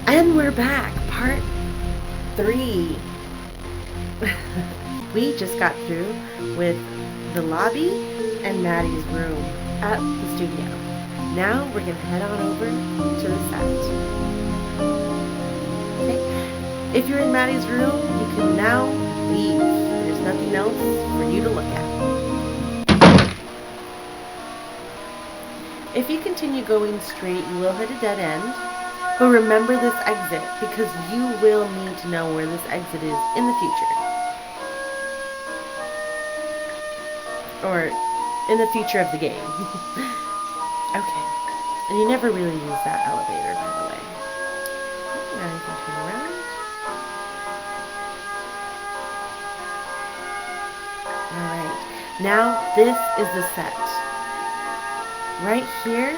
And we're back, part 3. We just got through with the lobby and Mattie's room at the studio. Now we're going to head on over to the set. Okay. If you're in Mattie's room, you can now leave. There's nothing else for you to look at. If you continue going straight, you will hit a dead end. But remember this exit, because you will need to know where this exit is in the future. Or in the future of the game. Okay. And you never really use that elevator, by the way. Now you can turn around. Alright. Now this is the set. Right here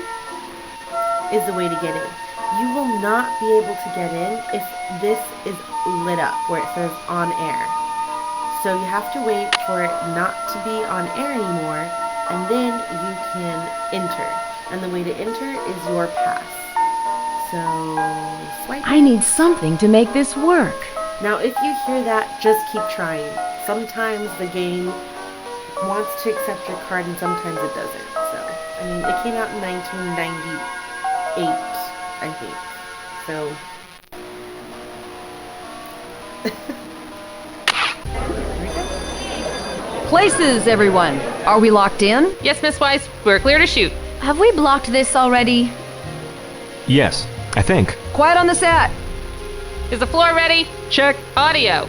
is the way to get in. You will not be able to get in if this is lit up where it says on air. So you have to wait for it not to be on air anymore, and then you can enter. And the way to enter is your pass. So swipe. I need something to make this work. Now if you hear that, just keep trying. Sometimes the game wants to accept your card and sometimes it doesn't. So, I mean, it came out in 1998. I think. So. Places, everyone. Are we locked in? Yes, Miss Weiss, we're clear to shoot. Have we blocked this already? Yes, I think. Quiet on the set. Is the floor ready? Check. Audio.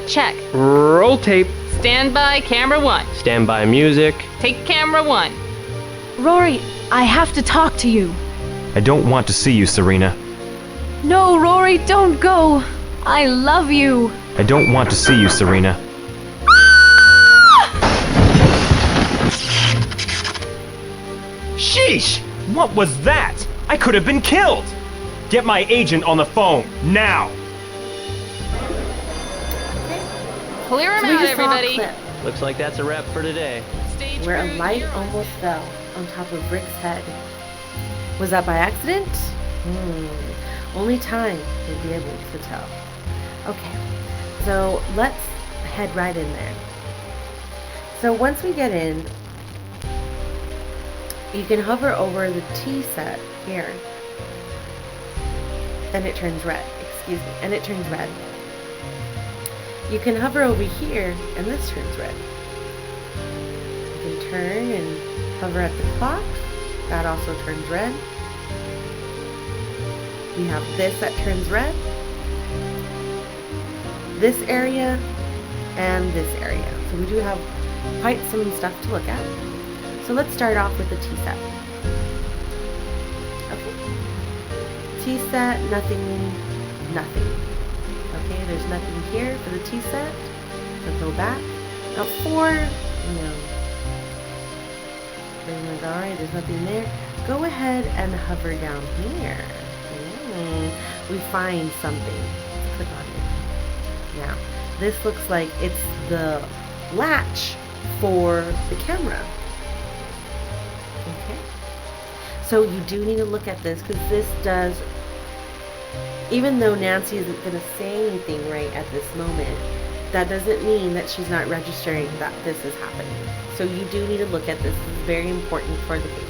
Check. Roll tape. Stand by camera 1. Stand by music. Take camera 1. Rory, I have to talk to you. I don't want to see you, Serena. No, Rory, don't go. I love you. I don't want to see you, Serena. Sheesh! What was that? I could have been killed! Get my agent on the phone, now! Clear him So we out, just saw a everybody. clip Looks like that's a wrap for today. Stage where a crew, light you're on. almost fell on top of Rick's head. Was that by accident? Only time will be able to tell. Okay, so let's head right in there. So once we get in, you can hover over the T set here, and it turns red. Excuse me, and it turns red. You can hover over here, and this turns red. You can turn and hover at the clock. That also turns red. We have this that turns red. This area and this area. So we do have quite some stuff to look at. So let's start off with the T set. Okay. T set, nothing. Okay, there's nothing here for the T set. So go back. Now for, alright, there's nothing there. Go ahead and hover down here. We find something. Let's click on it. Now, this looks like it's the latch for the camera. Okay. So you do need to look at this, because this does, even though Nancy isn't going to say anything right at this moment, that doesn't mean that she's not registering that this is happening. So you do need to look at this. This is very important for the case.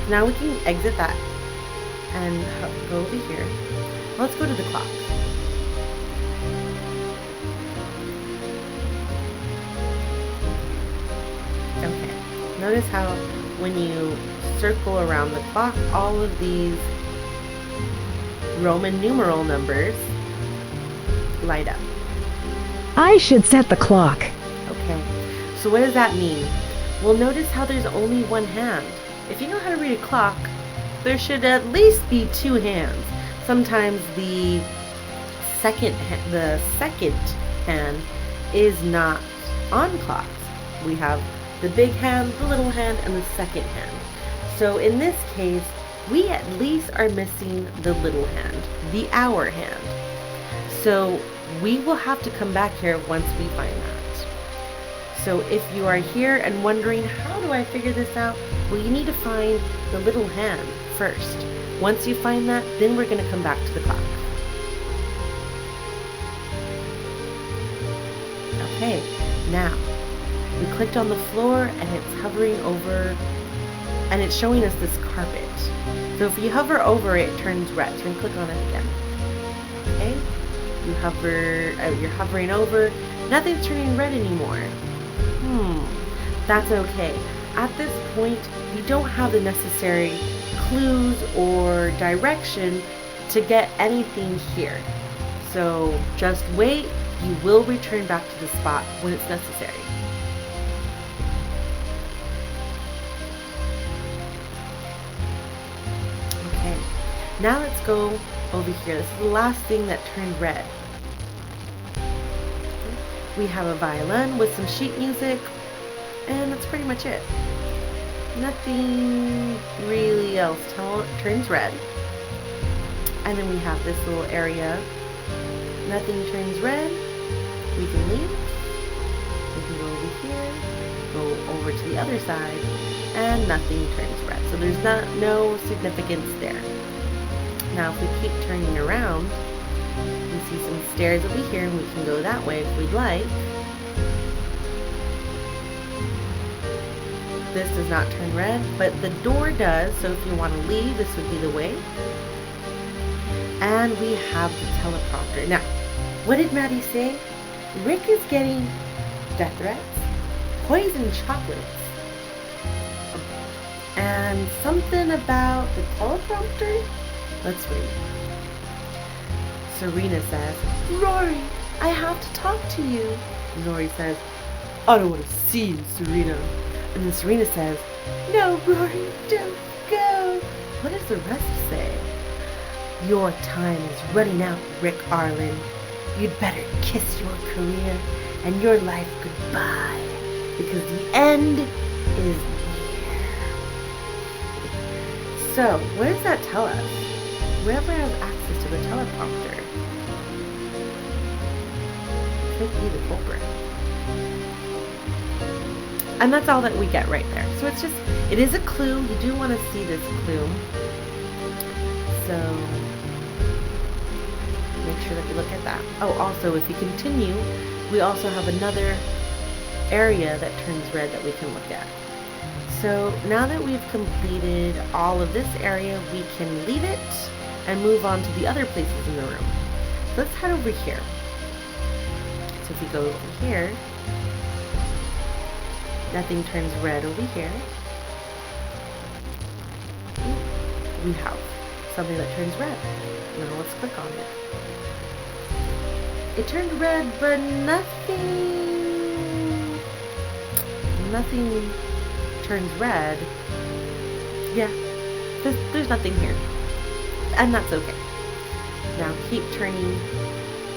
Now we can exit that and go over here. Let's go to the clock. Okay. Notice how when you circle around the clock, all of these Roman numeral numbers light up. I should set the clock. Okay. So what does that mean? Well, notice how there's only one hand. If you know how to read a clock, there should at least be 2 hands. Sometimes the second hand is not on clocks. We have the big hand, the little hand, and the second hand. So in this case, we at least are missing the little hand, the hour hand. So we will have to come back here once we find that. So if you are here and wondering, how do I figure this out? Well, you need to find the little hand. first. Once you find that, then we're going to come back to the clock. Okay, now we clicked on the floor and it's hovering over, and it's showing us this carpet. So if you hover over it, it turns red. So we can click on it again. Okay, you're hovering over, nothing's turning red anymore. That's okay. At this point, you don't have the necessary clues or direction to get anything here. So just wait, you will return back to the spot when it's necessary. Okay, now let's go over here. This is the last thing that turned red. We have a violin with some sheet music, and that's pretty much it. Nothing really else turns red. And then we have this little area. Nothing turns red. We can leave. We can go over here, go over to the other side, and nothing turns red. So there's no significance there. Now if we keep turning around, we see some stairs over here, and we can go that way if we'd like. This does not turn red, but the door does, so if you want to leave, this would be the way. And we have the teleprompter. Now, what did Mattie say? Rick is getting death threats, poison chocolates, and something about the teleprompter? Let's read. Serena says, Rory, I have to talk to you. And Rory says, I don't want to see you, Serena. And then Serena says, no, Rory, don't go. What does the rest say? Your time is running out, Rick Arlen. You'd better kiss your career and your life goodbye, because the end is near. So, what does that tell us? Whoever has access to the teleprompter could be the culprit. And that's all that we get right there. So it's just, it is a clue. You do want to see this clue. So make sure that you look at that. Oh, also, if you continue, we also have another area that turns red that we can look at. So now that we've completed all of this area, we can leave it and move on to the other places in the room. So let's head over here. So if we go over here, nothing turns red over here. We have something that turns red. Now let's click on it. It turned red, but nothing turns red. Yeah, there's nothing here. And that's okay. Now keep turning.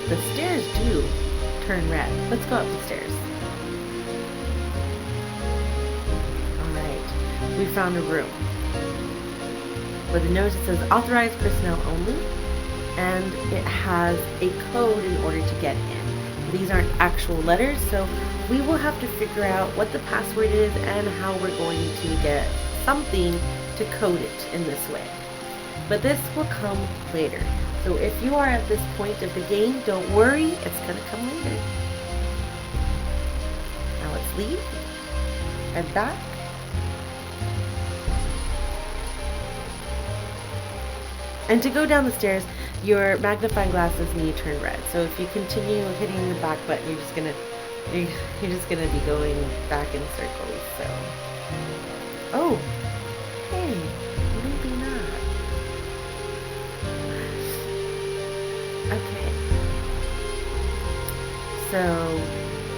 The stairs do turn red. Let's go up the stairs. Alright, we found a room. Where the notice says authorized personnel only, and it has a code in order to get in. These aren't actual letters, so we will have to figure out what the password is and how we're going to get something to code it in this way. But this will come later. So if you are at this point of the game, don't worry, it's going to come later. Now let's leave. Head back. And to go down the stairs, your magnifying glasses need to turn red. So if you continue hitting the back button, you're just gonna be going back in circles. So, oh, hey, maybe not. Okay. So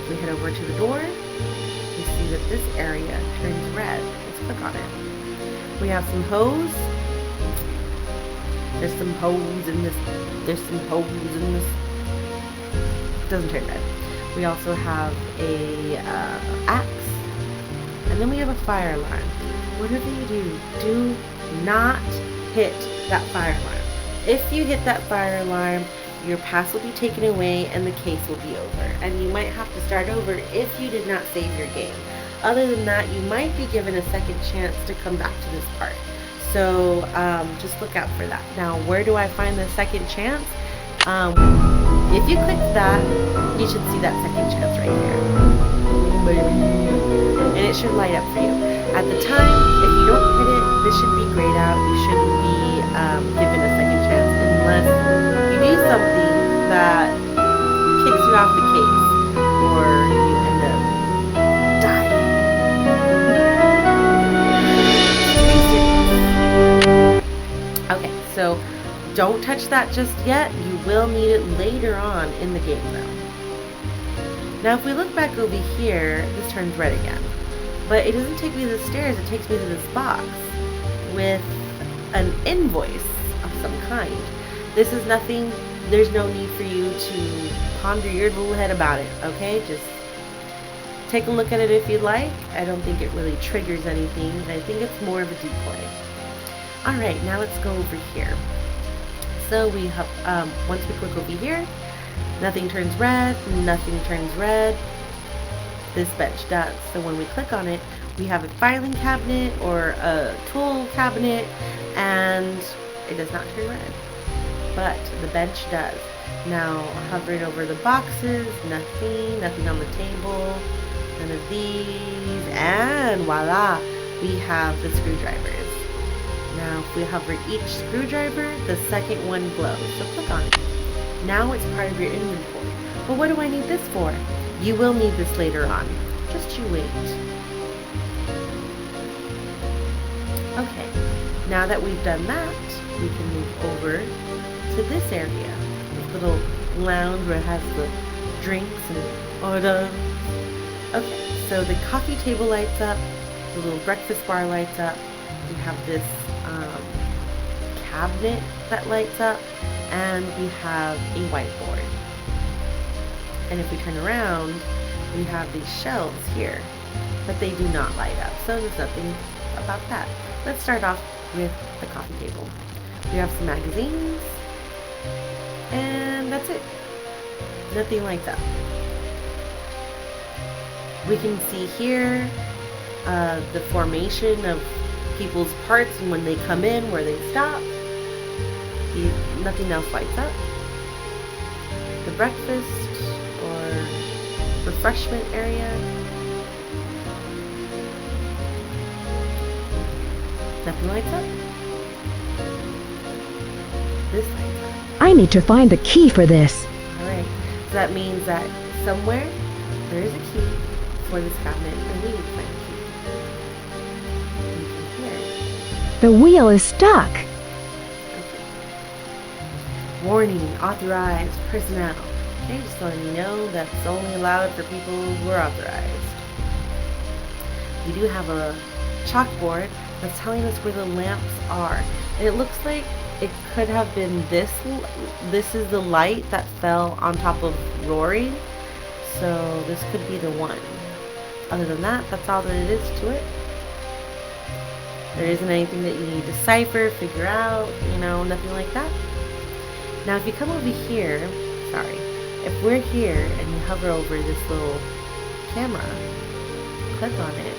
we head over to the door. You see that this area turns red. Let's click on it. We have some hose. There's some holes in this. There's some holes in this. Doesn't turn red. We also have a axe, and then we have a fire alarm. Whatever you do not hit that fire alarm. If you hit that fire alarm, your pass will be taken away and the case will be over. And you might have to start over if you did not save your game. Other than that, you might be given a second chance to come back to this part. So just look out for that. Now, where do I find the second chance? If you click that, you should see that second chance right here. And it should light up for you. At the time, if you don't hit it, this should be grayed out. You shouldn't be given a second chance unless you do something that kicks you off the case or you end up dying. Okay, so don't touch that just yet. You will need it later on in the game though. Now if we look back over here, this turns red again. But it doesn't take me to the stairs, it takes me to this box with an invoice of some kind. This is nothing, there's no need for you to ponder your little head about it, okay? Just take a look at it if you'd like. I don't think it really triggers anything. I think it's more of a decoy. Alright, now let's go over here. So we have, once we click over here, nothing turns red, nothing turns red. This bench does. So when we click on it, we have a filing cabinet or a tool cabinet, and it does not turn red. But the bench does. Now hovering over the boxes, nothing on the table, none of these, and voila, we have the screwdrivers. Now if we hover each screwdriver, the second one glows. So click on it. Now it's part of your inventory. But what do I need this for? You will need this later on. Just you wait. Okay, now that we've done that, we can move over to this area. This little lounge where it has the drinks and orders. Okay, so the coffee table lights up, the little breakfast bar lights up. We have this cabinet that lights up, and we have a whiteboard. And if we turn around, we have these shelves here, but they do not light up, so there's nothing about that. Let's start off with the coffee table. We have some magazines, and that's it. Nothing lights up. We can see here the formation of people's parts and when they come in, where they stop. Nothing else lights up. The breakfast or refreshment area. Nothing lights up. This lights up. I need to find the key for this. Alright, so that means that somewhere there is a key for this cabinet, and we need to find a key. Here. The wheel is stuck. Okay. Warning, authorized personnel. Okay, just letting you know that's only allowed for people who are authorized. We do have a chalkboard that's telling us where the lamps are. And it looks like it could have been this. This is the light that fell on top of Rory. So this could be the one. Other than that, that's all that it is to it. There isn't anything that you need to decipher, figure out, you know, nothing like that. Now if you come over here, if we're here and you hover over this little camera, click on it,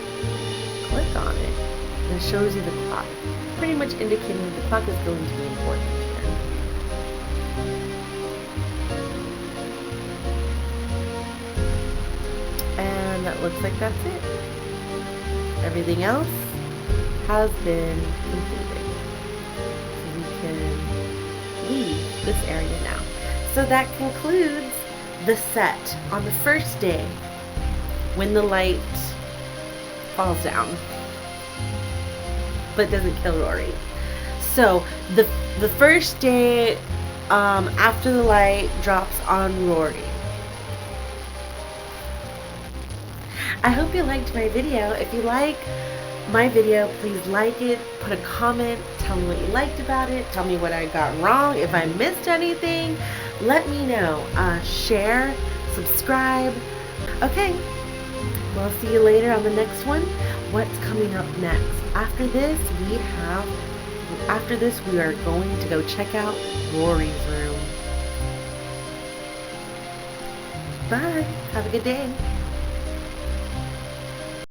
and it shows you the clock, pretty much indicating that the clock is going to be important here. And that looks like that's it. Everything else has been completed. So we can leave this area now. So that concludes the set on the first day when the light falls down but doesn't kill Rory. So the first day after the light drops on Rory. I hope you liked my video. If you like my video, please like it, put a comment, tell me what you liked about it, tell me what I got wrong, if I missed anything, let me know. Share, subscribe. Okay, we'll see you later on the next one. What's coming up next? After this, we are going to go check out Rory's room. Bye, have a good day.